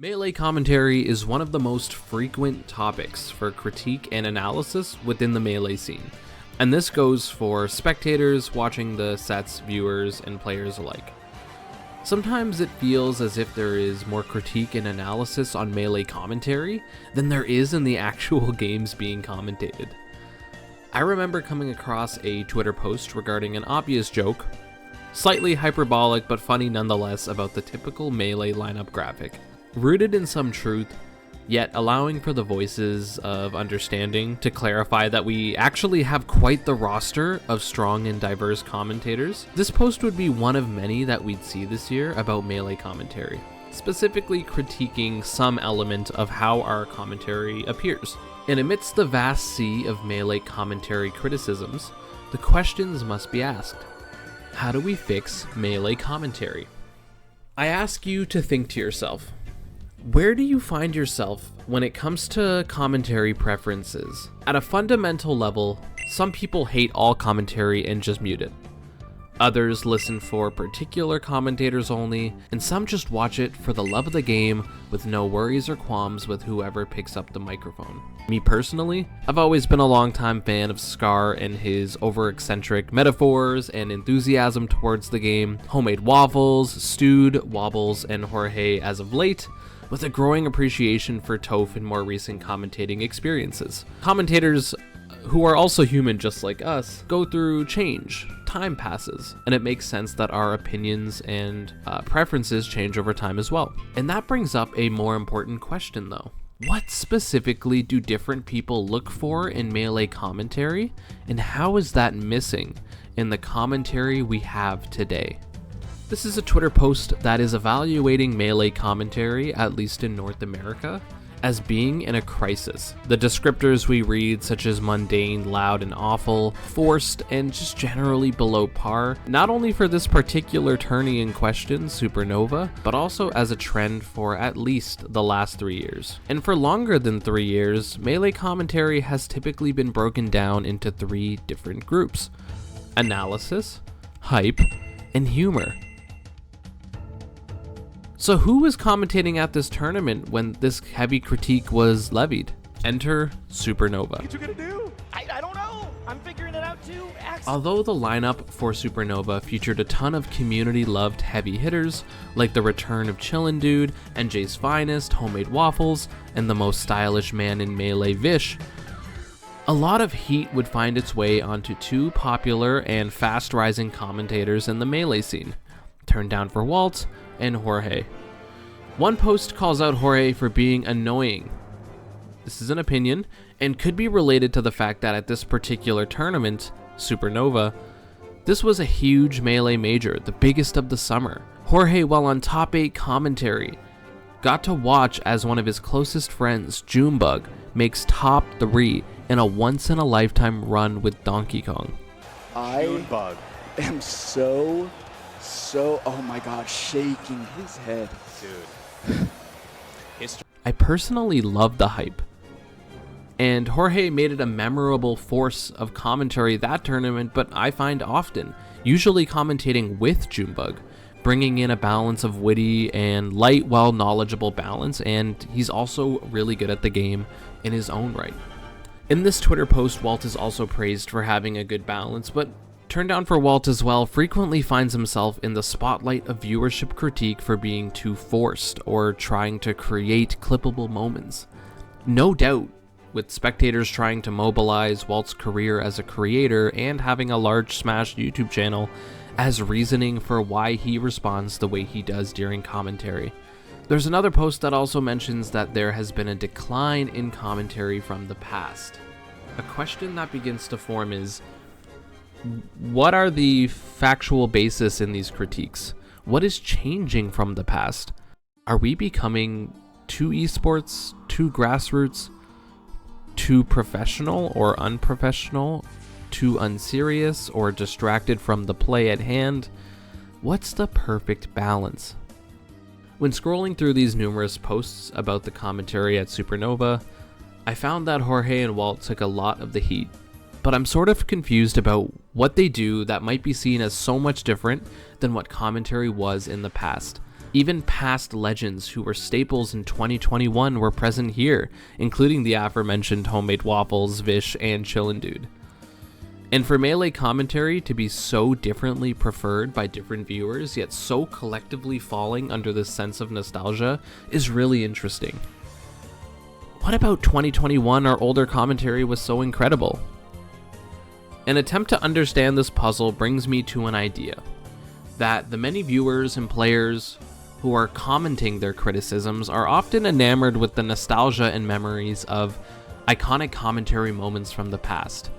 Melee commentary is one of the most frequent topics for critique and analysis within the Melee scene, and this goes for spectators watching the sets, viewers, and players alike. Sometimes it feels as if there is more critique and analysis on Melee commentary than there is in the actual games being commentated. I remember coming across a Twitter post regarding an obvious joke, slightly hyperbolic but funny nonetheless, about the typical Melee lineup graphic. Rooted in some truth, yet allowing for the voices of understanding to clarify that we actually have quite the roster of strong and diverse commentators. This post would be one of many that we'd see this year about Melee commentary, specifically critiquing some element of how our commentary appears. And amidst the vast sea of Melee commentary criticisms, the questions must be asked. How do we fix Melee commentary? I ask you to think to yourself, where do you find yourself when it comes to commentary preferences? At a fundamental level, some people hate all commentary and just mute it. Others listen for particular commentators only, and some just watch it for the love of the game with no worries or qualms with whoever picks up the microphone. Me personally, I've always been a longtime fan of Scar and his over-eccentric metaphors and enthusiasm towards the game, homemade waffles, stewed, wobbles, and Jorge as of late, with a growing appreciation for Toph in more recent commentating experiences. Commentators, who are also human just like us, go through change. Time passes, and it makes sense that our opinions and preferences change over time as well. And that brings up a more important question though. What specifically do different people look for in Melee commentary, and how is that missing in the commentary we have today? This is a Twitter post that is evaluating Melee commentary, at least in North America, as being in a crisis. The descriptors we read, such as mundane, loud, and awful, forced, and just generally below par, not only for this particular tourney in question, Supernova, but also as a trend for at least the last 3 years. And for longer than 3 years, Melee commentary has typically been broken down into 3 different groups: analysis, hype, and humor. So who was commentating at this tournament when this heavy critique was levied? Enter Supernova. What you gonna do? I don't know. I'm figuring it out too. Although the lineup for Supernova featured a ton of community-loved heavy hitters, like the return of Chillin' Dude, NJ's Finest, Homemade Waffles, and the most stylish man in Melee, Vish, a lot of heat would find its way onto 2 popular and fast-rising commentators in the Melee scene, Turned Down for Walt and Jorge. One post calls out Jorge for being annoying. This is an opinion, and could be related to the fact that at this particular tournament, Supernova, this was a huge Melee major, the biggest of the summer. Jorge, while on top 8 commentary, got to watch as one of his closest friends, Junebug, makes top 3 in a once-in-a-lifetime run with Donkey Kong. I am so, oh my god, shaking his head. Dude. I personally love the hype, and Jorge made it a memorable force of commentary that tournament, but I find often, usually commentating with Junebug, bringing in a balance of witty and light while knowledgeable balance, and he's also really good at the game in his own right. In this Twitter post, Walt is also praised for having a good balance, but Turned Down for Walt as well frequently finds himself in the spotlight of viewership critique for being too forced or trying to create clippable moments. No doubt, with spectators trying to mobilize Walt's career as a creator and having a large smashed YouTube channel as reasoning for why he responds the way he does during commentary. There's another post that also mentions that there has been a decline in commentary from the past. A question that begins to form is, what are the factual basis in these critiques? What is changing from the past? Are we becoming too esports, too grassroots, too professional or unprofessional, too unserious or distracted from the play at hand? What's the perfect balance? When scrolling through these numerous posts about the commentary at Supernova, I found that Jorge and Walt took a lot of the heat, but I'm sort of confused about what they do that might be seen as so much different than what commentary was in the past. Even past legends who were staples in 2021 were present here, including the aforementioned Homemade Waffles, Vish, and Chillin' Dude. And for Melee commentary to be so differently preferred by different viewers, yet so collectively falling under this sense of nostalgia, is really interesting. What about 2021 or older commentary was so incredible? An attempt to understand this puzzle brings me to an idea, that the many viewers and players who are commenting their criticisms are often enamored with the nostalgia and memories of iconic commentary moments from the past.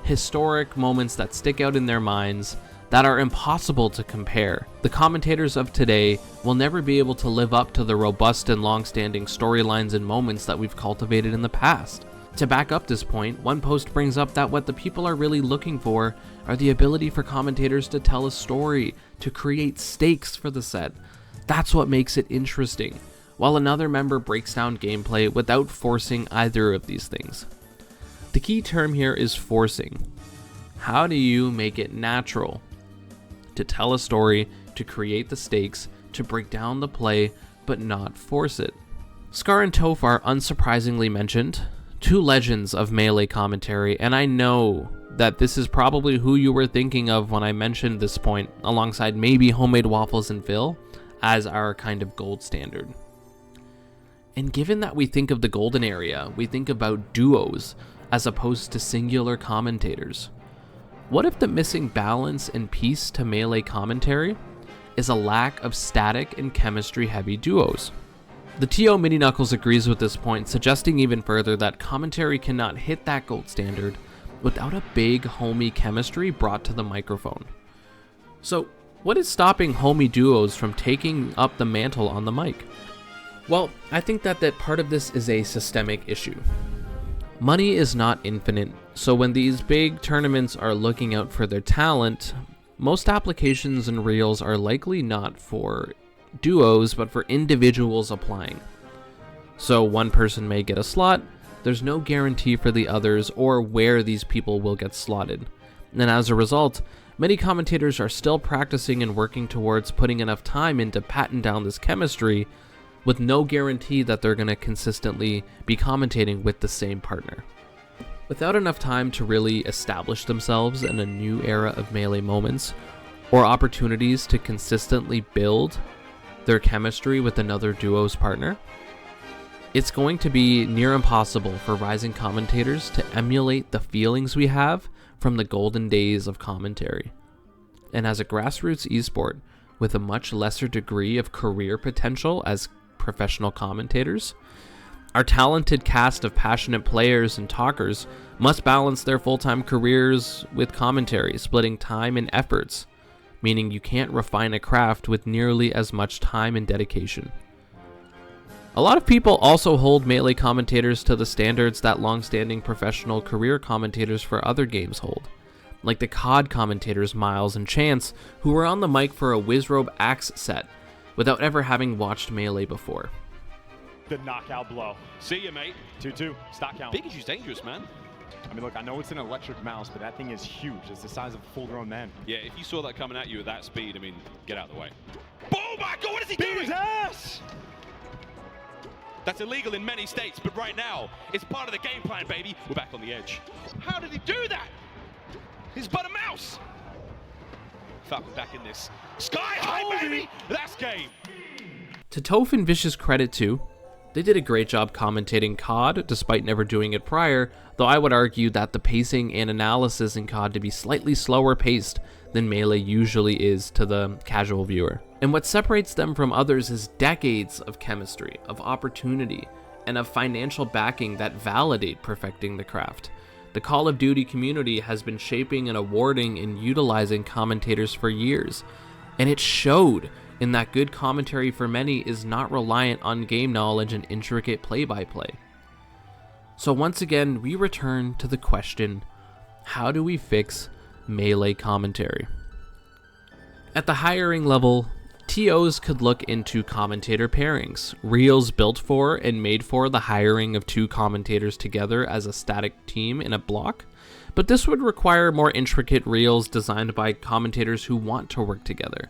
Historic moments that stick out in their minds that are impossible to compare. The commentators of today will never be able to live up to the robust and long-standing storylines and moments that we've cultivated in the past. To back up this point, one post brings up that what the people are really looking for are the ability for commentators to tell a story, to create stakes for the set. That's what makes it interesting, while another member breaks down gameplay without forcing either of these things. The key term here is forcing. How do you make it natural to tell a story, to create the stakes, to break down the play, but not force it? Scar and Toph are unsurprisingly mentioned, two legends of Melee commentary, and I know that this is probably who you were thinking of when I mentioned this point, alongside maybe Homemade Waffles and Phil, as our kind of gold standard. And given that we think of the golden area, we think about duos as opposed to singular commentators. What if the missing balance and piece to Melee commentary is a lack of static and chemistry-heavy duos? The TO Mini Knuckles agrees with this point, suggesting even further that commentary cannot hit that gold standard without a big homie chemistry brought to the microphone. So, what is stopping homie duos from taking up the mantle on the mic? Well, I think that part of this is a systemic issue. Money is not infinite, so when these big tournaments are looking out for their talent, most applications and reels are likely not for duos, but for individuals applying. So one person may get a slot, there's no guarantee for the others or where these people will get slotted. And as a result, many commentators are still practicing and working towards putting enough time in to patent down this chemistry, with no guarantee that they're going to consistently be commentating with the same partner. Without enough time to really establish themselves in a new era of Melee moments, or opportunities to consistently build their chemistry with another duo's partner, it's going to be near impossible for rising commentators to emulate the feelings we have from the golden days of commentary. And as a grassroots esport with a much lesser degree of career potential as professional commentators, our talented cast of passionate players and talkers must balance their full-time careers with commentary, splitting time and efforts, meaning you can't refine a craft with nearly as much time and dedication. A lot of people also hold Melee commentators to the standards that long-standing professional career commentators for other games hold, like the COD commentators Miles and Chance, who were on the mic for a Wizrobe Axe set without ever having watched Melee before. The knockout blow. See you, mate. 2-2. Stock count. Pikachu's dangerous, man. I mean, look, I know it's an electric mouse, but that thing is huge. It's the size of a full-grown man. Yeah, if you saw that coming at you at that speed, I mean, get out of the way. Oh my God, what is he Beat doing? his ass! That's illegal in many states, but right now, it's part of the game plan, baby. We're back on the edge. How did he do that? He's but a mouse. Falcon back in this. Sky high, baby! That's game. To Toph and Vish's credit too, they did a great job commentating COD despite never doing it prior, though I would argue that the pacing and analysis in COD to be slightly slower paced than Melee usually is to the casual viewer. And what separates them from others is decades of chemistry, of opportunity, and of financial backing that validate perfecting the craft. The Call of Duty community has been shaping and awarding and utilizing commentators for years, and it showed in that good commentary for many is not reliant on game knowledge and intricate play-by-play. So once again, we return to the question, how do we fix Melee commentary? At the hiring level, TOs could look into commentator pairings, reels built for and made for the hiring of two commentators together as a static team in a block, but this would require more intricate reels designed by commentators who want to work together.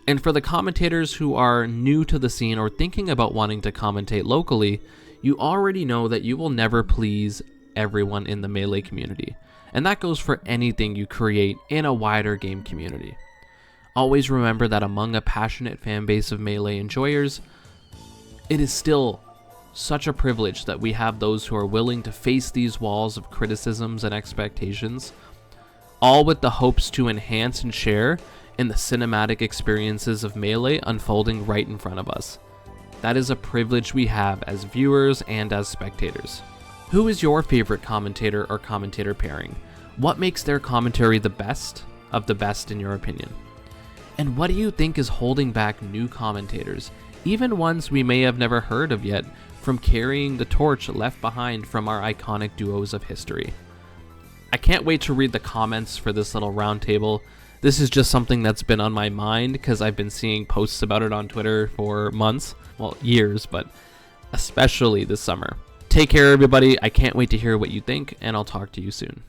And for the commentators who are new to the scene or thinking about wanting to commentate locally, you already know that you will never please everyone in the Melee community. And that goes for anything you create in a wider game community. Always remember that among a passionate fan base of Melee enjoyers, it is still such a privilege that we have those who are willing to face these walls of criticisms and expectations, all with the hopes to enhance and share in the cinematic experiences of Melee unfolding right in front of us. That is a privilege we have as viewers and as spectators. Who is your favorite commentator or commentator pairing? What makes their commentary the best of the best in your opinion? And what do you think is holding back new commentators, even ones we may have never heard of yet, from carrying the torch left behind from our iconic duos of history? I can't wait to read the comments for this little roundtable. This is just something that's been on my mind because I've been seeing posts about it on Twitter for months, well, years, but especially this summer. Take care, everybody. I can't wait to hear what you think, and I'll talk to you soon.